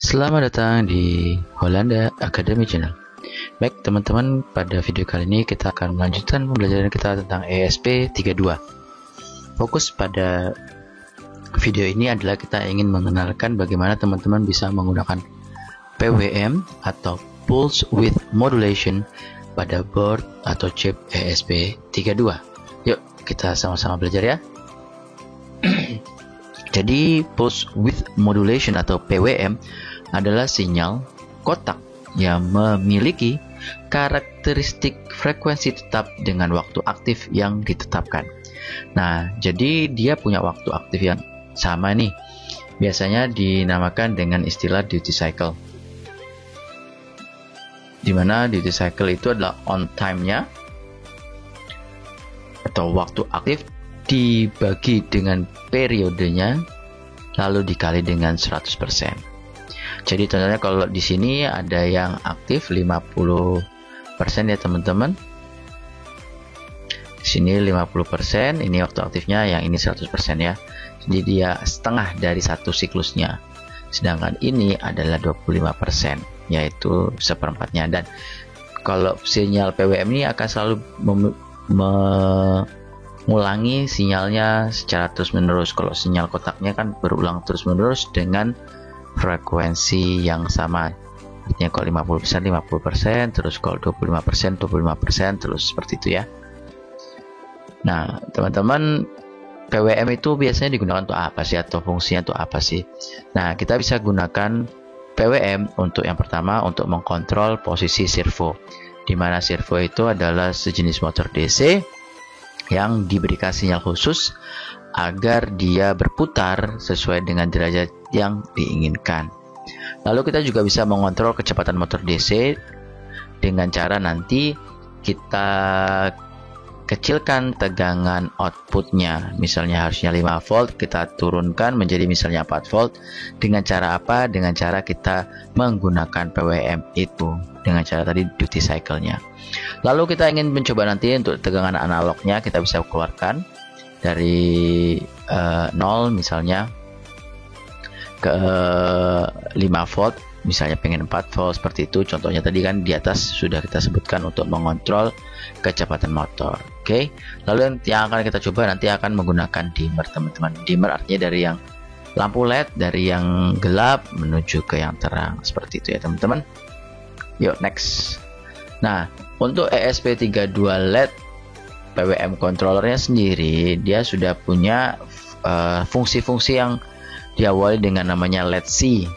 Selamat datang di Holanda Academy Channel. Baik teman-teman, pada video kali ini kita akan melanjutkan pembelajaran kita tentang ESP32. Fokus pada video ini adalah kita ingin mengenalkan bagaimana teman-teman bisa menggunakan PWM atau Pulse Width Modulation pada board atau chip ESP32. Yuk kita sama-sama belajar ya. Jadi Pulse Width Modulation atau PWM adalah sinyal kotak yang memiliki karakteristik frekuensi tetap dengan waktu aktif yang ditetapkan. Nah, jadi dia punya waktu aktif yang sama nih. Biasanya dinamakan dengan istilah duty cycle. Dimana duty cycle itu adalah on time-nya atau waktu aktif dibagi dengan periodenya lalu dikali dengan 100%. Jadi contohnya kalau di sini ada yang aktif 50% ya teman-teman. Di sini 50%, ini waktu aktifnya, yang ini 100% ya. Jadi dia setengah dari satu siklusnya. Sedangkan ini adalah 25%, yaitu seperempatnya. Dan kalau sinyal PWM ini akan selalu mengulangi sinyalnya secara terus-menerus. Kalau sinyal kotaknya kan berulang terus-menerus dengan frekuensi yang sama. Artinya kalau 50% 50%, terus kalau 25% 25%, terus seperti itu ya. Nah, teman-teman, PWM itu biasanya digunakan untuk apa sih, atau fungsinya untuk apa sih? Nah, kita bisa gunakan PWM untuk yang pertama untuk mengkontrol posisi servo. Di mana servo itu adalah sejenis motor DC yang diberikan sinyal khusus agar dia berputar sesuai dengan derajat yang diinginkan. Lalu kita juga bisa mengontrol kecepatan motor DC dengan cara nanti kita kecilkan tegangan outputnya. Misalnya harusnya 5 volt, kita turunkan menjadi misalnya 4 volt. Dengan cara apa? Dengan cara kita menggunakan PWM itu, dengan cara tadi duty cycle-nya. Lalu kita ingin mencoba nanti untuk tegangan analognya, kita bisa keluarkan dari 0 misalnya ke 5 volt, misalnya pengen 4 volt seperti itu. Contohnya tadi kan di atas sudah kita sebutkan untuk mengontrol kecepatan motor. Oke. Lalu yang akan kita coba nanti akan menggunakan dimmer teman-teman. Dimmer artinya dari yang lampu LED, dari yang gelap menuju ke yang terang, seperti itu ya teman-teman. Yuk next. Nah, untuk ESP32 LED PWM controllernya sendiri, dia sudah punya fungsi-fungsi yang diawali dengan namanya LED C.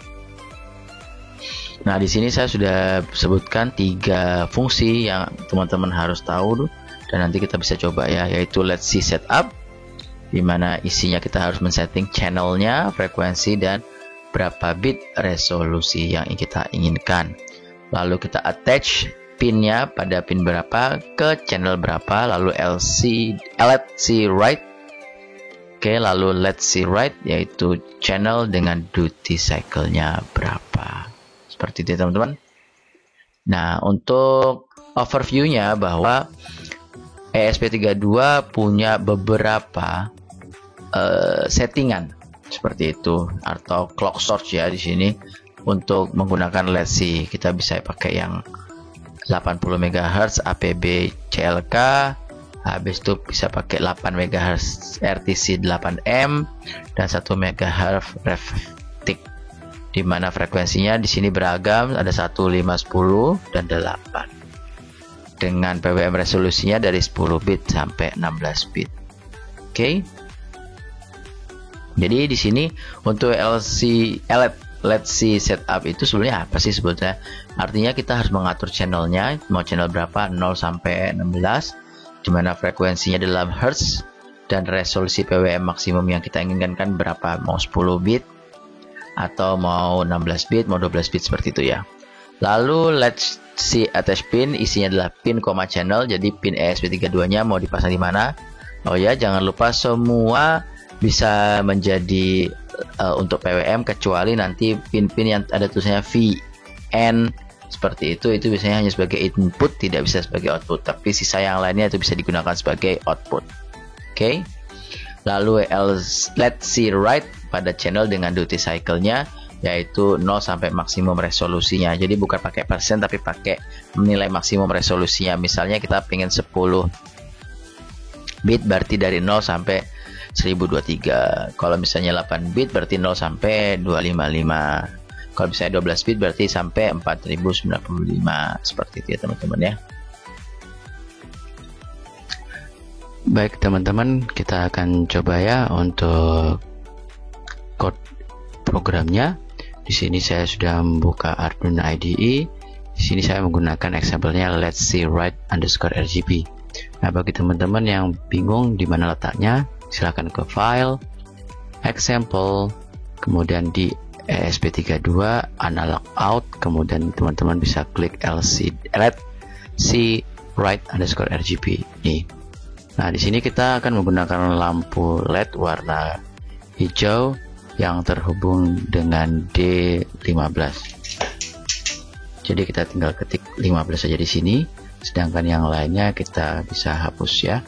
Nah, di sini saya sudah sebutkan 3 fungsi yang teman-teman harus tahu, dan nanti kita bisa coba ya, yaitu LED C setup, di mana isinya kita harus men-setting channelnya, frekuensi, dan berapa bit resolusi yang kita inginkan. Lalu kita attach pinnya pada pin berapa ke channel berapa, lalu LED C right. Oke, lalu LED C right yaitu channel dengan duty cycle-nya berapa. Seperti itu teman-teman. Nah, untuk overview-nya bahwa ESP32 punya beberapa settingan seperti itu, atau clock source ya di sini. Untuk menggunakan LED C kita bisa pakai yang 80 MHz APB CLK, habis itu bisa pakai 8 MHz RTC 8M dan 1 MHz REFTIC, di mana frekuensinya di sini beragam, ada 1, 5, 10 dan 8, dengan PWM resolusinya dari 10 bit sampai 16 bit. Oke. Jadi di sini untuk LED C setup itu sebenarnya apa sih sebetulnya? Artinya kita harus mengatur channelnya, mau channel berapa, 0 sampai 16, di mana frekuensinya dalam Hz dan resolusi PWM maksimum yang kita inginkan kan berapa, mau 10 bit atau mau 16 bit, mau 12 bit seperti itu ya. Lalu LED C attach pin, isinya adalah pin, channel. Jadi pin ESP32 nya mau dipasang di mana? Oh ya, jangan lupa semua bisa menjadi untuk PWM kecuali nanti pin-pin yang ada tulisannya VN seperti itu biasanya hanya sebagai input, tidak bisa sebagai output, tapi sisa yang lainnya itu bisa digunakan sebagai output. Oke. Lalu let's see write pada channel dengan duty cycle-nya yaitu 0 sampai maksimum resolusinya. Jadi bukan pakai persen tapi pakai nilai maksimum resolusinya. Misalnya kita pengen 10 bit berarti dari 0 sampai 1023. Kalau misalnya 8 bit berarti 0 sampai 255. Kalau misalnya 12 bit berarti sampai 4095. Seperti itu ya teman-teman ya. Baik teman-teman, kita akan coba ya untuk code programnya. Di sini saya sudah membuka Arduino IDE. Di sini saya menggunakan example-nya let's see write underscore RGB. Nah, bagi teman-teman yang bingung di mana letaknya, silakan ke file, example, kemudian di ESP32 analog out, kemudian teman-teman bisa klik let's see write underscore RGB nih. Nah, di sini kita akan menggunakan lampu LED warna hijau yang terhubung dengan D15. Jadi kita tinggal ketik 15 saja di sini, sedangkan yang lainnya kita bisa hapus ya.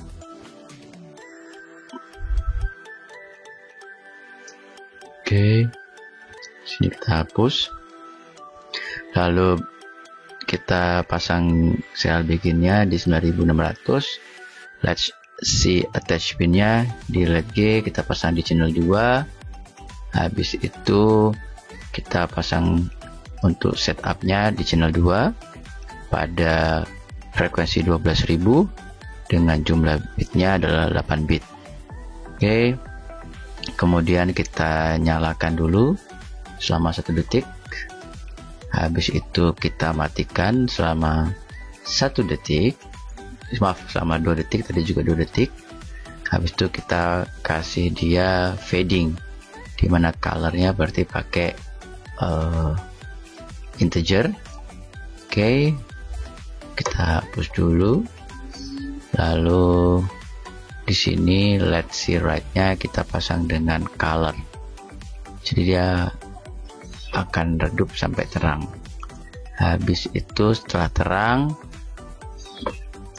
Oke. Sini kita hapus, lalu kita pasang serial bikinnya di 9600. Let's see attach pinnya di LED G kita pasang di channel 2. Habis itu kita pasang untuk setupnya di channel 2 pada frekuensi 12.000 dengan jumlah bitnya adalah 8 bit. Oke, kemudian kita nyalakan dulu selama 1 detik. Habis itu kita matikan selama 1 detik, maaf selama 2 detik, tadi juga 2 detik. Habis itu kita kasih dia fading, dimana colornya berarti pakai integer. Oke, kita hapus dulu. Lalu di sini let's see write-nya kita pasang dengan color, jadi dia akan redup sampai terang. Habis itu setelah terang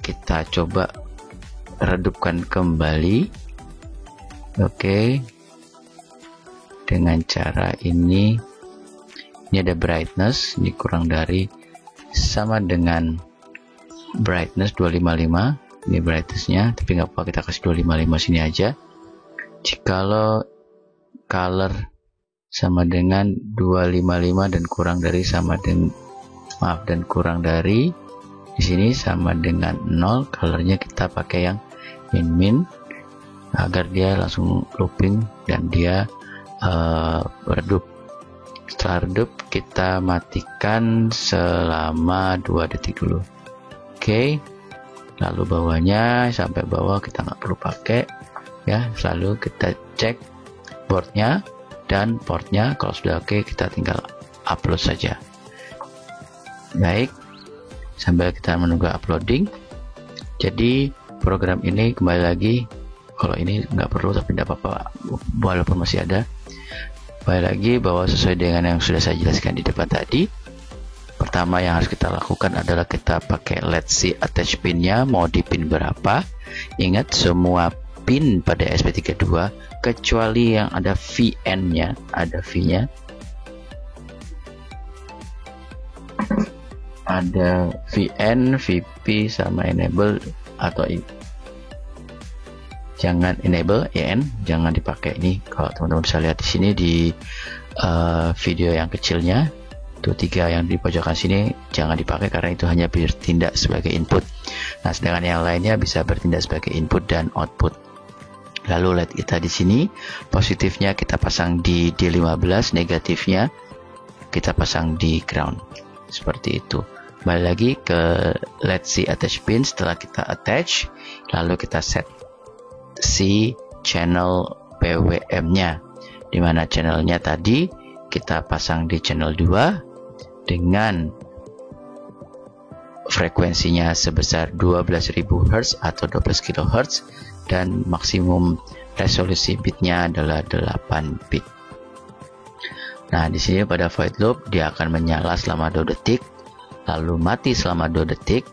kita coba redupkan kembali. Oke, dengan cara ini ada brightness, ini kurang dari sama dengan brightness 255. Ini brightnessnya, tapi nggak apa-apa, kita kasih 255 sini aja. Jikalau color sama dengan 255 dan kurang dari sama dengan dan kurang dari di sini sama dengan 0, colornya kita pakai yang min agar dia langsung looping dan dia redup. Setelah redup kita matikan selama 2 detik dulu. Oke, lalu bawahnya sampai bawah kita nggak perlu pakai ya. Selalu kita cek boardnya dan portnya. Kalau sudah oke, kita tinggal upload saja. Baik, sambil kita menunggu uploading. Jadi program ini kembali lagi, kalau ini nggak perlu tapi tidak apa-apa walaupun masih ada. Kembali lagi bahwa sesuai dengan yang sudah saya jelaskan di depan tadi, pertama yang harus kita lakukan adalah kita pakai let's see attach pinnya, mau di pin berapa. Ingat semua pin pada SP32 kecuali yang ada VN-nya, ada V-nya, ada VN, VP sama enable atau jangan enable EN, jangan dipakai ini. Kalau teman-teman bisa lihat di sini di video yang kecilnya itu 3 yang di pojokan sini jangan dipakai karena itu hanya bertindak sebagai input. Nah, sedangkan yang lainnya bisa bertindak sebagai input dan output. Lalu LED kita di sini positifnya kita pasang di D15, negatifnya kita pasang di ground. Seperti itu. Kembali lagi ke let's see attach pin. Setelah kita attach, lalu kita set si channel PWM-nya, dimana channelnya tadi kita pasang di channel 2 dengan frekuensinya sebesar 12.000 Hz atau 12 kHz dan maksimum resolusi bitnya adalah 8 bit. Nah, di sini pada void loop dia akan menyala selama 2 detik. lalu mati selama 2 detik,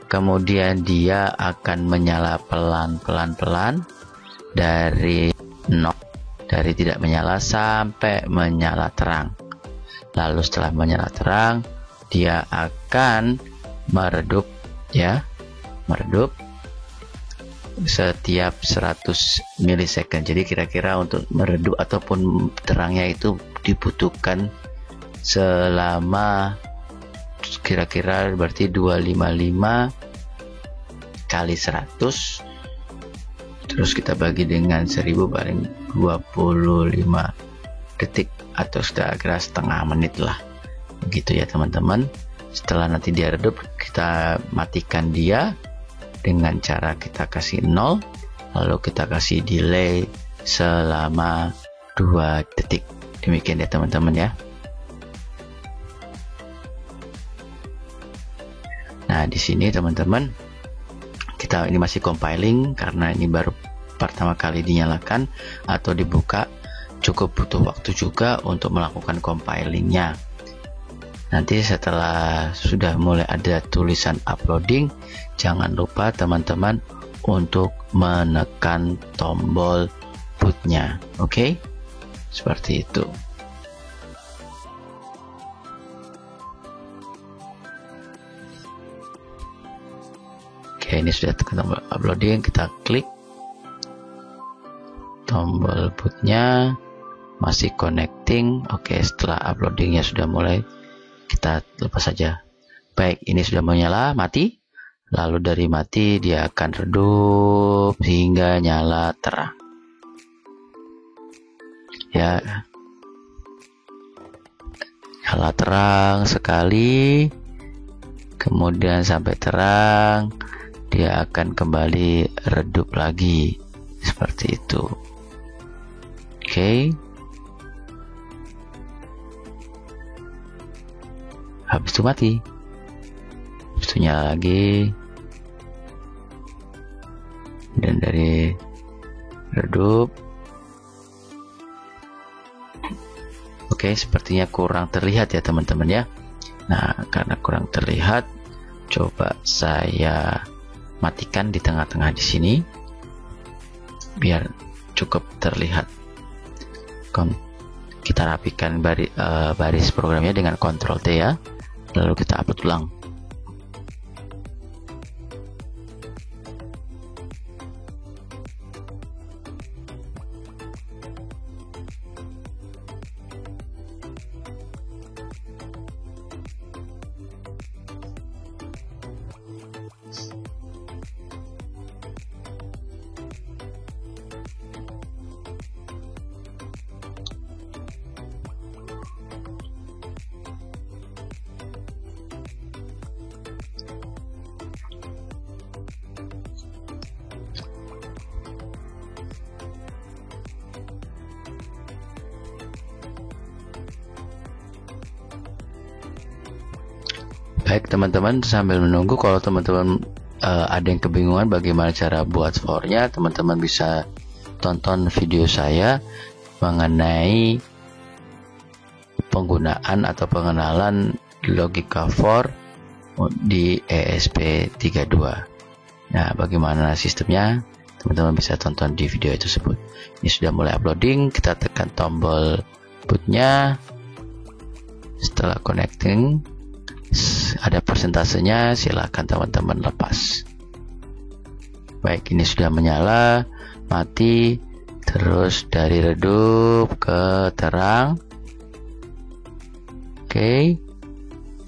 kemudian dia akan menyala pelan-pelan dari 0, dari tidak menyala sampai menyala terang. Lalu setelah menyala terang, dia akan meredup, ya, meredup setiap 100 milisecond. Jadi kira-kira untuk meredup ataupun terangnya itu dibutuhkan selama kira-kira berarti 255 kali 100, terus kita bagi dengan 1000 paling 25 detik atau kira-kira setengah menit lah, begitu ya teman-teman. Setelah nanti dia redup, kita matikan dia dengan cara kita kasih 0, lalu kita kasih delay selama 2 detik. Demikian ya teman-teman ya. Nah, di sini teman-teman, kita ini masih compiling karena ini baru pertama kali dinyalakan atau dibuka, cukup butuh waktu juga untuk melakukan compilingnya. Nanti setelah sudah mulai ada tulisan uploading, jangan lupa teman-teman untuk menekan tombol bootnya. Oke, seperti itu. Oke, ini sudah tekan tombol uploading, kita klik tombol bootnya, masih connecting. Oke, setelah uploadingnya sudah mulai, kita lepas saja. Baik, ini sudah menyala, mati. Lalu dari mati dia akan redup hingga nyala terang. Ya, nyala terang sekali, kemudian sampai terang, dia akan kembali redup lagi seperti itu. Oke. Habis itu mati, habis itu nyala lagi, dan dari redup. Oke, sepertinya kurang terlihat ya teman-teman ya. Nah, karena kurang terlihat, coba saya matikan di tengah-tengah di sini biar cukup terlihat. Kita rapikan baris programnya dengan Ctrl T ya. Lalu kita upload ulang. Baik teman-teman, sambil menunggu, kalau teman-teman ada yang kebingungan bagaimana cara buat for-nya, teman-teman bisa tonton video saya mengenai penggunaan atau pengenalan logika for di ESP32. Nah, bagaimana sistemnya, teman-teman bisa tonton di video tersebut. Ini sudah mulai uploading, kita tekan tombol bootnya. Setelah connecting, ada persentasenya, silakan teman-teman lepas. Baik, ini sudah menyala, mati, terus dari redup ke terang. Oke,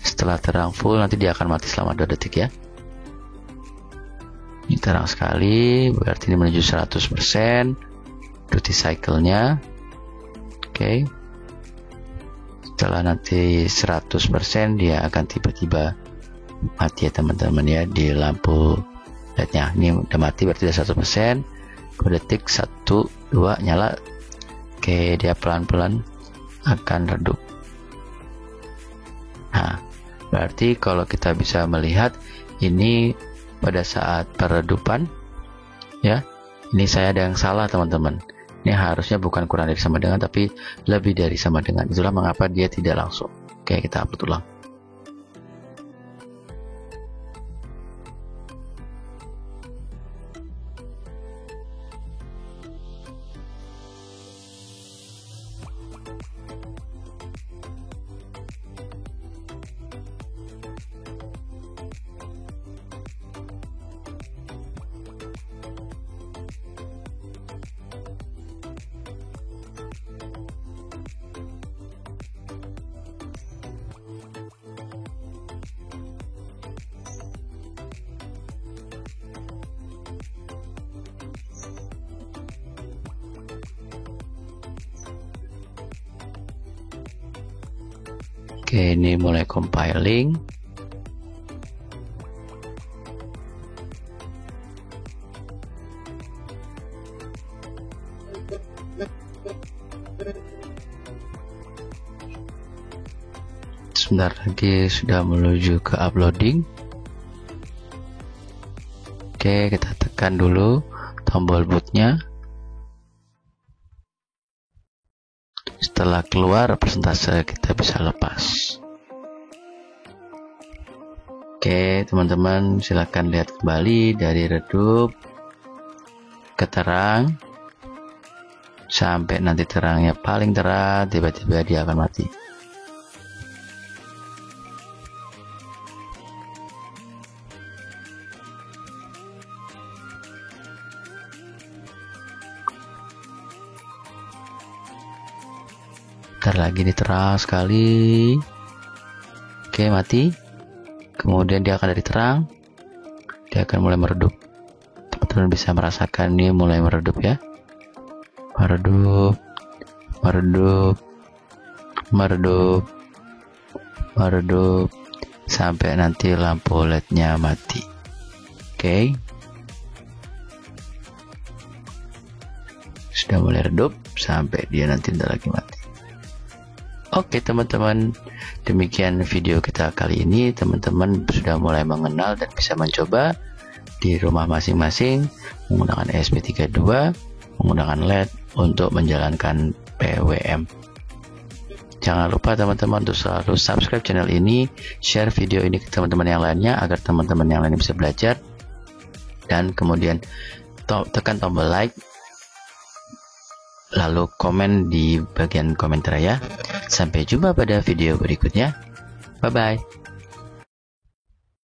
setelah terang full, nanti dia akan mati selama 2 detik ya. Ini terang sekali, berarti ini menuju 100% duty cycle-nya. Oke, setelah nanti 100% dia akan tiba-tiba mati ya teman-teman ya, di lampu LED-nya. Ini udah mati, berarti udah 100%. 2 detik, 1, 2, nyala. Oke, dia pelan-pelan akan redup. Nah, berarti kalau kita bisa melihat ini pada saat peredupan ya, ini saya ada yang salah teman-teman. Ini harusnya bukan kurang dari sama dengan, tapi lebih dari sama dengan. Itulah mengapa dia tidak langsung. Oke, kita upload ulang. Oke, ini mulai compiling. Sebentar lagi sudah menuju ke uploading. Oke, kita tekan dulu tombol bootnya. Setelah keluar persentase, kita bisa lepas. Oke teman-teman, silahkan lihat kembali dari redup ke terang sampai nanti terangnya paling terang, tiba-tiba dia akan mati. Bentar lagi ini terang sekali. Oke, mati. Kemudian dia akan dari terang, dia akan mulai meredup. Teman-teman bisa merasakan ini mulai meredup ya. Meredup, meredup, meredup, meredup, sampai nanti lampu LED-nya mati. Oke. Sudah mulai redup sampai dia nanti lagi mati. Oke teman-teman, demikian video kita kali ini. Teman-teman sudah mulai mengenal dan bisa mencoba di rumah masing-masing menggunakan ESP32, menggunakan LED untuk menjalankan PWM. Jangan lupa teman-teman untuk selalu subscribe channel ini, share video ini ke teman-teman yang lainnya agar teman-teman yang lain bisa belajar, dan kemudian tekan tombol like, lalu komen di bagian komentar ya. Sampai jumpa pada video berikutnya. Bye bye.